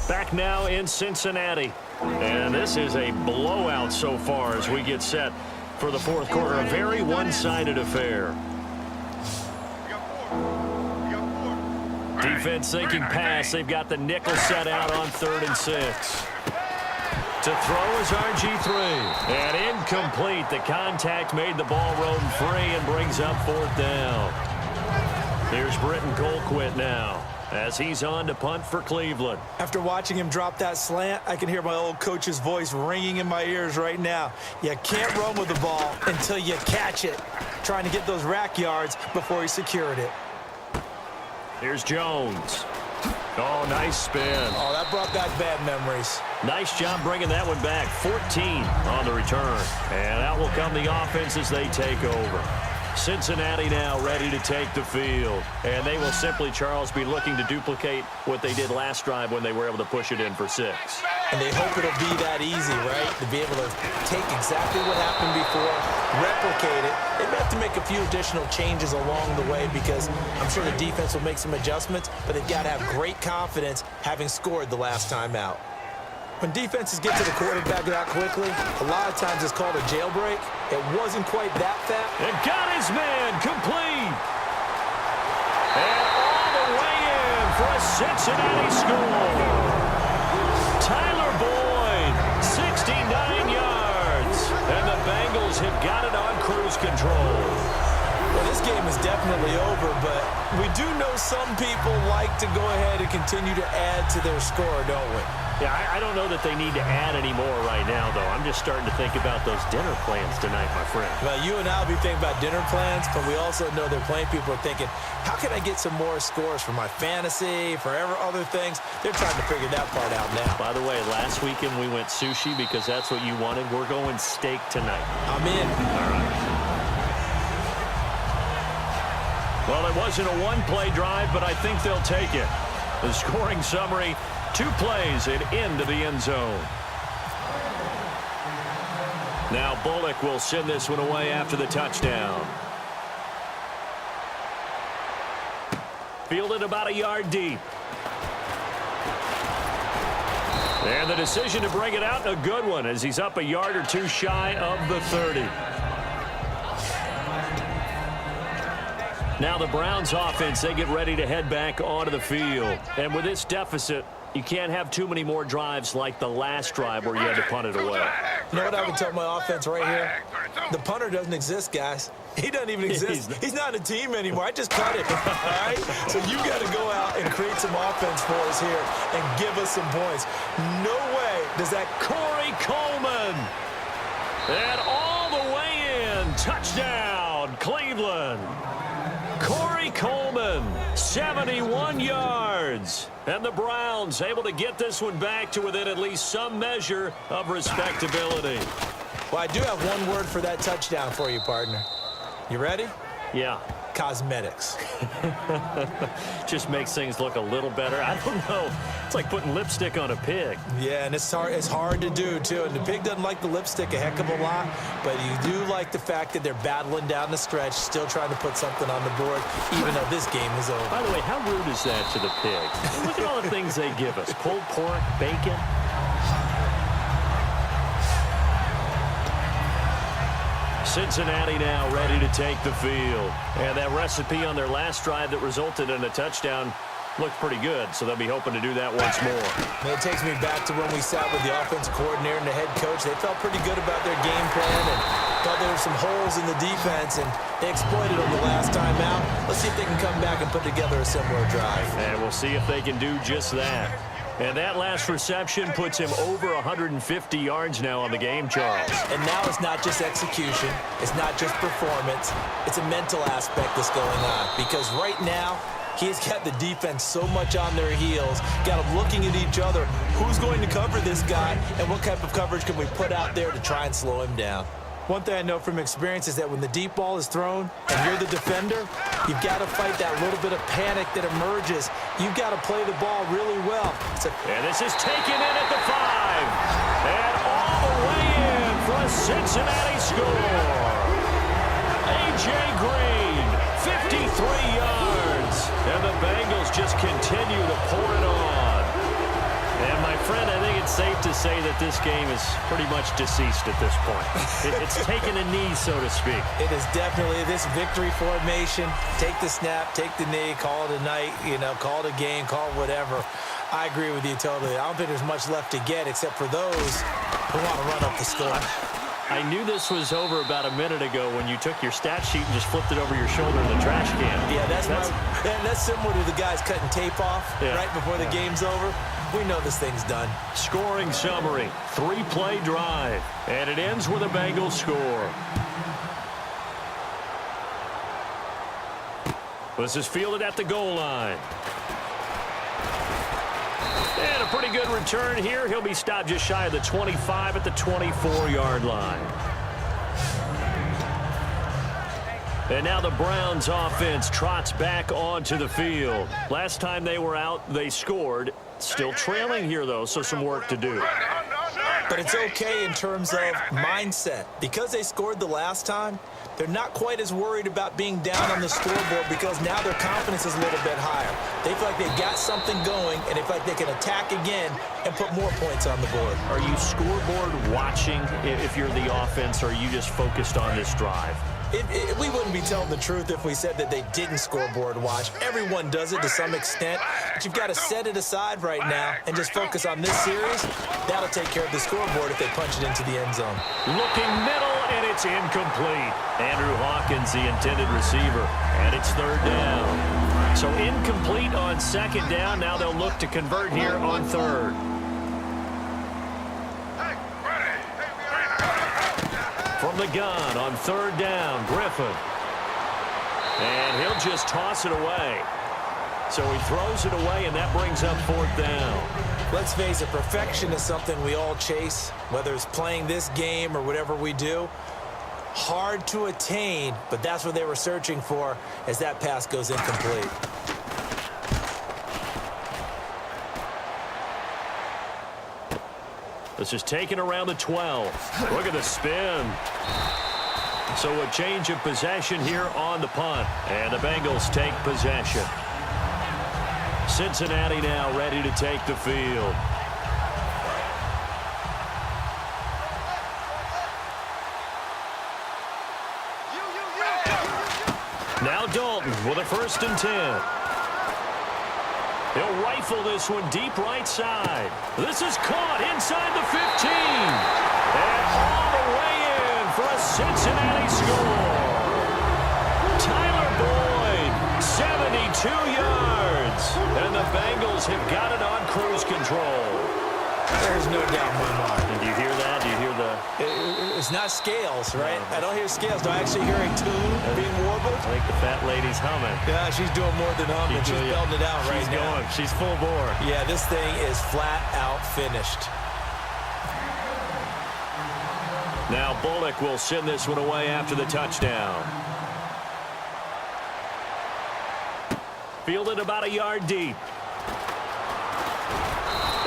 Back now in Cincinnati. And this is a blowout so far as we get set for the fourth quarter. A very one-sided affair. Defense thinking pass. They've got the nickel set out on 3rd and 6. To throw is RG3. And incomplete. The contact made the ball roam free and brings up 4th down. Here's Britton Colquitt now as he's on to punt for Cleveland. After watching him drop that slant, I can hear my old coach's voice ringing in my ears right now. You can't run with the ball until you catch it. Trying to get those rack yards before he secured it. Here's Jones. Oh, nice spin. Oh, that brought back bad memories. Nice job bringing that one back. 14 on the return. And out will come the offense as they take over. Cincinnati now ready to take the field. And they will simply, Charles, be looking to duplicate what they did last drive when they were able to push it in for 6. And they hope it'll be that easy, right? To be able to take exactly what happened before, replicate it. They may have to make a few additional changes along the way because I'm sure the defense will make some adjustments, but they've got to have great confidence having scored the last time out. When defenses get to the quarterback that quickly, a lot of times it's called a jailbreak. It wasn't quite that fast. And got his man complete. And all the way in for a Cincinnati score. Tyler Boyd, 69 yards. And the Bengals have got it on cruise control. Well, this game is definitely over, but we do know some people like to go ahead and continue to add to their score, don't we? Yeah, I don't know that they need to add any more right now, though. I'm just starting to think about those dinner plans tonight, my friend. Well, you and I will be thinking about dinner plans, but we also know they're playing people are thinking, how can I get some more scores for my fantasy, for other things? They're trying to figure that part out now. By the way, last weekend we went sushi because that's what you wanted. We're going steak tonight. I'm in. All right. Well, it wasn't a one-play drive, but I think they'll take it. The scoring summary, 2 plays and into the end zone. Now Bullock will send this one away after the touchdown. Fielded about a yard deep. And the decision to bring it out, a good one, as he's up a yard or 2 shy of the 30. Now the Browns offense, they get ready to head back onto the field. And with this deficit, you can't have too many more drives like the last drive where you had to punt it away. You know what I would tell my offense right here? The punter doesn't exist, guys. He doesn't even exist. He's not a team anymore. I just cut it, all right? So you got to go out and create some offense for us here and give us some points. No way does that Corey Coleman. And all the way in. Touchdown, Cleveland. Corey Coleman, 71 yards. And the Browns able to get this one back to within at least some measure of respectability. Well, I do have one word for that touchdown for you, partner. You ready? Yeah. Cosmetics. Just makes things look a little better. I don't know. It's like putting lipstick on a pig. Yeah, and it's hard to do, too. And the pig doesn't like the lipstick a heck of a lot, but you do like the fact that they're battling down the stretch, still trying to put something on the board, even though this game is over. By the way, how rude is that to the pig? Look at all the things they give us. Pulled pork, bacon. Cincinnati now ready to take the field. And that recipe on their last drive that resulted in a touchdown looked pretty good, so they'll be hoping to do that once more. It takes me back to when we sat with the offensive coordinator and the head coach. They felt pretty good about their game plan and thought there were some holes in the defense, and they exploited them the last time out. Let's see if they can come back and put together a similar drive. And we'll see if they can do just that. And that last reception puts him over 150 yards now on the game, Charles. And now it's not just execution. It's not just performance. It's a mental aspect that's going on. Because right now, he's got the defense so much on their heels, got them looking at each other. Who's going to cover this guy, and what type of coverage can we put out there to try and slow him down? One thing I know from experience is that when the deep ball is thrown and you're the defender, you've got to fight that little bit of panic that emerges. You've got to play the ball really well. And this is taken in at the 5. And all the way in for a Cincinnati score. A.J. Green, 53 yards. And the Bengals just continue to pour it on. And safe to say that this game is pretty much deceased at this point. It's taken a knee, so to speak. It is definitely this victory formation. Take the snap, take the knee, call it a night, call it a game, call it whatever. I agree with you totally. I don't think there's much left to get except for those who want to run up the score. I knew this was over about a minute ago when you took your stat sheet and just flipped it over your shoulder in the trash can. Yeah, that's similar to the guys cutting tape off right before the game's over. We know this thing's done. Scoring summary, 3-play drive, and it ends with a Bengals score. This is fielded at the goal line. And a pretty good return here. He'll be stopped just shy of the 25 at the 24-yard line. And now the Browns offense trots back onto the field. Last time they were out, they scored. Still trailing here, though, so some work to do. But it's okay in terms of mindset. Because they scored the last time, they're not quite as worried about being down on the scoreboard because now their confidence is a little bit higher. They feel like they've got something going, and they feel like they can attack again and put more points on the board. Are you scoreboard watching if you're the offense, or are you just focused on this drive? We wouldn't be telling the truth if we said that they didn't scoreboard watch. Everyone does it to some extent, but you've got to set it aside right now and just focus on this series. That'll take care of the scoreboard if they punch it into the end zone. Looking middle, and it's incomplete. Andrew Hawkins, the intended receiver, and it's third down. So incomplete on second down. Now they'll look to convert here on third. From the gun on third down, Griffin. And he'll just toss it away. So he throws it away, and that brings up fourth down. Let's face it, perfection is something we all chase, whether it's playing this game or whatever we do. Hard to attain, but that's what they were searching for as that pass goes incomplete. This is taken around the 12. Look at the spin. So a change of possession here on the punt. And the Bengals take possession. Cincinnati now ready to take the field. Now Dalton with a 1st and 10. He'll rifle this one deep right side. This is caught inside the 15. And all the way in for a Cincinnati score. Tyler Boyd, 72 yards. And the Bengals have got it on cruise control. There's no doubt in my mind. And do you hear that? Do you hear the... It's not scales, right? I don't hear scales. Do I actually hear a tune being warbled? I think the fat lady's humming. Yeah, she's doing more than humming. She's belting it out right now. She's going. She's full bore. Yeah, this thing is flat out finished. Now Bullock will send this one away after the touchdown. Fielded about a yard deep.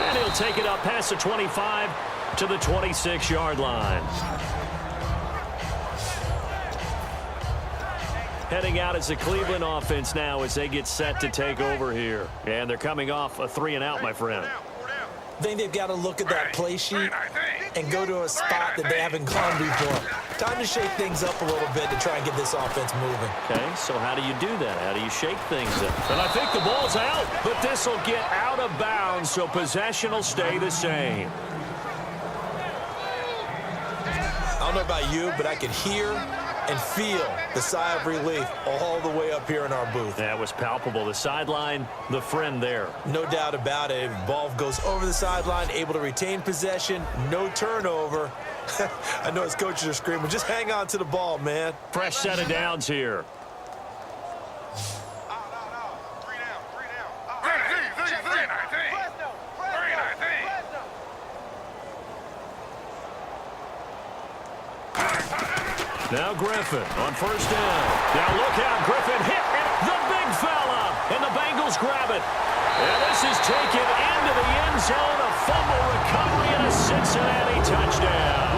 And he'll take it up past the 25 to the 26-yard line. Heading out is the Cleveland offense now as they get set to take over here. And they're coming off a 3-and-out, my friend. I think they've got to look at that play sheet and go to a spot that they haven't gone before. Time to shake things up a little bit to try and get this offense moving. Okay, so how do you do that? How do you shake things up? And I think the ball's out, but this will get out of bounds, so possession will stay the same. I don't know about you, but I could hear and feel the sigh of relief all the way up here in our booth. That was palpable. The sideline, the friend there. No doubt about it. Ball goes over the sideline, able to retain possession, no turnover. I know his coaches are screaming, just hang on to the ball, man. Fresh set of downs here. Now Griffin on 1st down. Now look out, Griffin hit the big fella, and the Bengals grab it. And this is taken into the end zone, a fumble recovery, and a Cincinnati touchdown.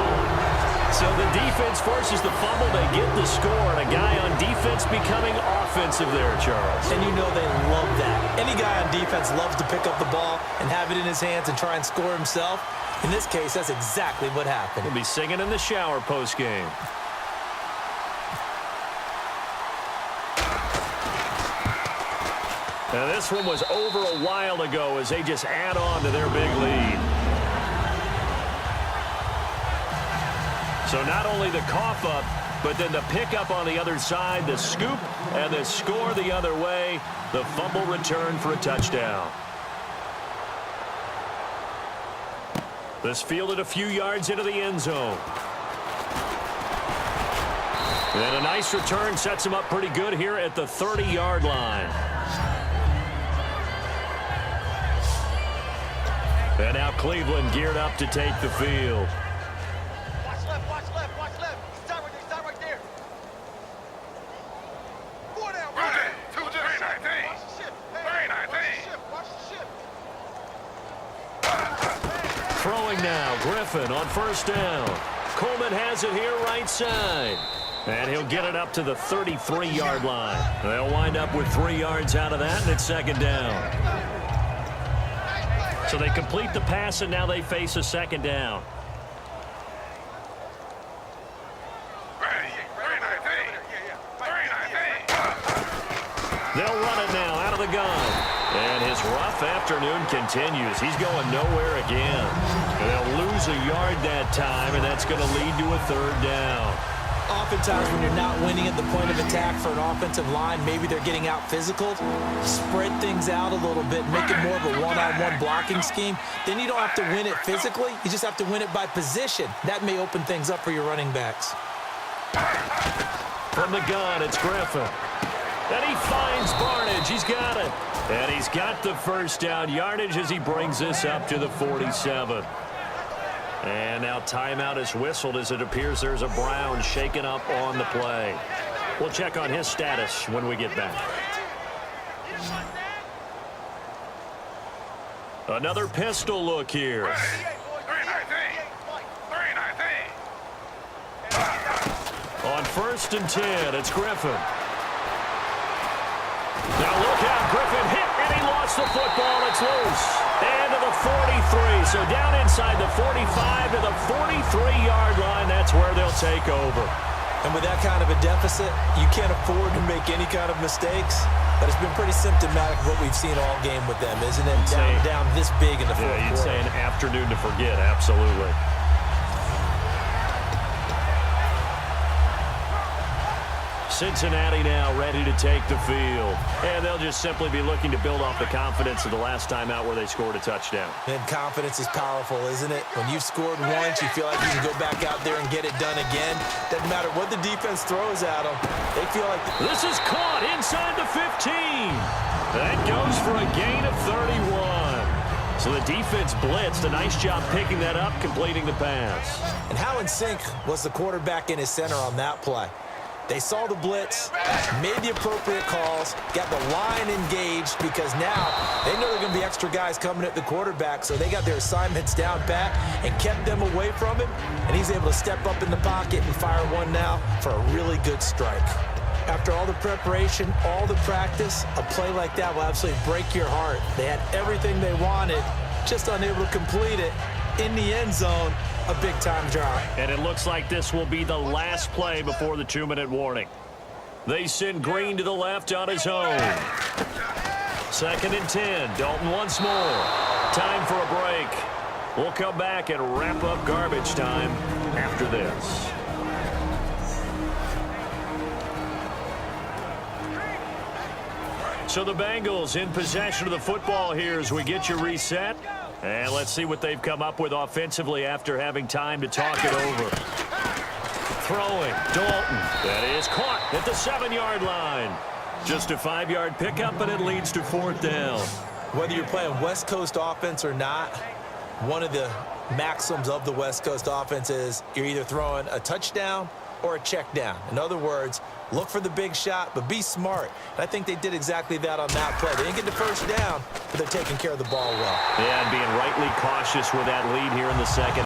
So the defense forces the fumble. They get the score, and a guy on defense becoming offensive there, Charles. And you know they love that. Any guy on defense loves to pick up the ball and have it in his hands and try and score himself. In this case, that's exactly what happened. He'll be singing in the shower post-game. Now this one was over a while ago as they just add on to their big lead. So not only the cough up, but then the pickup on the other side, the scoop, and the score the other way. The fumble return for a touchdown. This fielded a few yards into the end zone. And a nice return sets him up pretty good here at the 30-yard line. And now Cleveland geared up to take the field. Watch left, watch left, watch left. Stop right there. Four down, Run it. 2-3-19. Watch the ship. Watch the ship. Throwing now, Griffin on first down. Coleman has it here right side. And he'll get it up to the 33-yard line. They'll wind up with 3 yards out of that, and it's second down. So they complete the pass, and now they face a second down. They'll run it now out of the gun. And his rough afternoon continues. He's going nowhere again. And they'll lose a yard that time, and that's going to lead to a third down. Oftentimes when you're not winning at the point of attack for an offensive line, maybe they're getting out physical, spread things out a little bit, make it more of a one-on-one blocking scheme. Then you don't have to win it physically. You just have to win it by position. That may open things up for your running backs. From the gun, it's Griffin. And he finds Barnage. He's got it. And he's got the first down yardage as he brings this up to the 47. And now timeout is whistled as it appears there's a Brown shaken up on the play. We'll check on his status when we get back. Another pistol look here. On first and 10, it's Griffin. Now look out, Griffin hit, and he lost the football. It's loose. And to the 43. So down inside the 45 to the 43-yard line. That's where they'll take over. And with that kind of a deficit, you can't afford to make any kind of mistakes. But it's been pretty symptomatic of what we've seen all game with them, isn't it? Down this big in the fourth quarter. You'd say an afternoon to forget, absolutely. Cincinnati now ready to take the field. And they'll just simply be looking to build off the confidence of the last time out where they scored a touchdown. And confidence is powerful, isn't it? When you've scored once, you feel like you can go back out there and get it done again. Doesn't matter what the defense throws at them. They feel like... This is caught inside the 15. That goes for a gain of 31. So the defense blitzed. A nice job picking that up, completing the pass. And how in sync was the quarterback in his center on that play? They saw the blitz, made the appropriate calls, got the line engaged because now they know there are going to be extra guys coming at the quarterback, so they got their assignments down pat and kept them away from him, and he's able to step up in the pocket and fire one now for a really good strike. After all the preparation, all the practice, a play like that will absolutely break your heart. They had everything they wanted, just unable to complete it. In the end zone, a big-time drop. And it looks like this will be the last play before the 2-minute warning. They send Green to the left on his own. Second and 10. Dalton once more. Time for a break. We'll come back and wrap up garbage time after this. So the Bengals in possession of the football here as we get you reset. And let's see what they've come up with offensively after having time to talk it over. Throwing, Dalton. That is caught at the 7-yard line. Just a 5-yard pickup, and it leads to fourth down. Whether you're playing West Coast offense or not, one of the maxims of the West Coast offense is you're either throwing a touchdown or a check down. In other words, look for the big shot, but be smart. And I think they did exactly that on that play. They didn't get the first down, but they're taking care of the ball well. Yeah, and being rightly cautious with that lead here in the second.